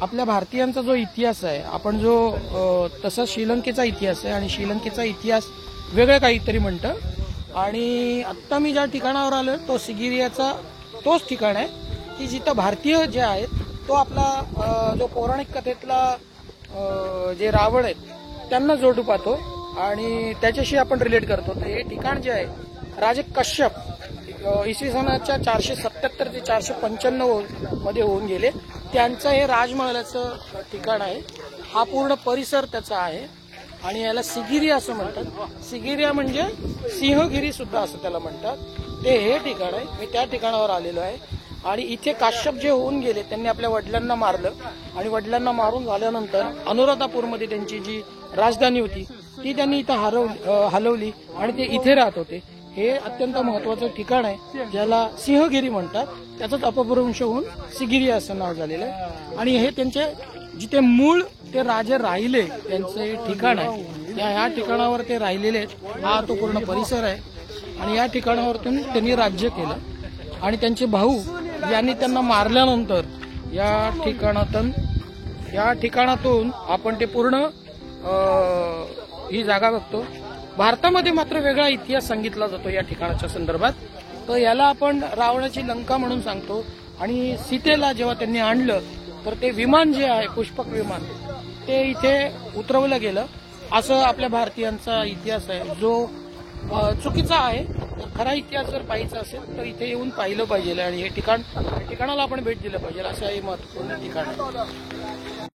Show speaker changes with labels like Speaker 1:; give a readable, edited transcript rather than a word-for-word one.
Speaker 1: आपल्या भारतीयांचा जो इतिहास आहे, आपण जो तसा श्रीलंकेचा इतिहास आहे आणि श्रीलंकेचा इतिहास वेगळं काहीतरी म्हणतं. आणि आत्ता मी ज्या ठिकाणावर आलो तो सिगिरियाचा तोच ठिकाण आहे की जिथं भारतीय जे आहेत तो आपला जो पौराणिक कथेतला जे रावण आहेत त्यांना जोडू पाहतो आणि त्याच्याशी आपण रिलेट करतो. तर हे ठिकाण जे आहे राजे कश्यप इसवी सनाच्या 477 ते 495 मध्ये होऊन गेले. त्यांचं हे राजमहालाचं ठिकाण आहे. हा पूर्ण परिसर त्याचा आहे आणि याला सिगिरिया असं म्हणतात. सिगिरिया म्हणजे सिंहगिरी सुद्धा असं त्याला म्हणतात. ते हे ठिकाण आहे. मी त्या ठिकाणावर आलेलो आहे आणि इथे काश्यप जे होऊन गेले त्यांनी आपल्या वडिलांना मारलं आणि वडिलांना मारून झाल्यानंतर अनुराधापूरमध्ये त्यांची जी राजधानी होती ती त्यांनी इथं हलवली आणि ते इथे राहत होते. हे अत्यंत महत्वाचं ठिकाण आहे ज्याला सिंहगिरी म्हणतात. त्याचाच अपभ्रंश होऊन सिगिरिया असं नाव झालेलं आहे. आणि हे त्यांचे जिथे मूळ ते राजे राहिले त्यांचे ठिकाण आहे. ह्या ठिकाणावर ते राहिलेले आहेत. हा तो पूर्ण परिसर आहे आणि या ठिकाणावरतून त्यांनी राज्य केलं आणि त्यांचे भाऊ यांनी त्यांना मारल्यानंतर या ठिकाणातून आपण ते पूर्ण ही जागा बघतो. भारतामध्ये मात्र वेगळा इतिहास सांगितला जातो या ठिकाणाच्या संदर्भात. तर याला आपण रावणाची लंका म्हणून सांगतो. आणि सीतेला जेव्हा त्यांनी आणलं तर ते विमान जे आहे पुष्पक विमान ते इथे उतरवलं गेलं असं आपल्या भारतीयांचा इतिहास आहे जो चुकीचा आहे. खरा इतिहास जर पाहायचा असेल तर इथे येऊन पाहिलं पाहिजे आणि हे ठिकाणाला आपण भेट दिलं पाहिजे असं हे महत्त्वपूर्ण ठिकाण आहे.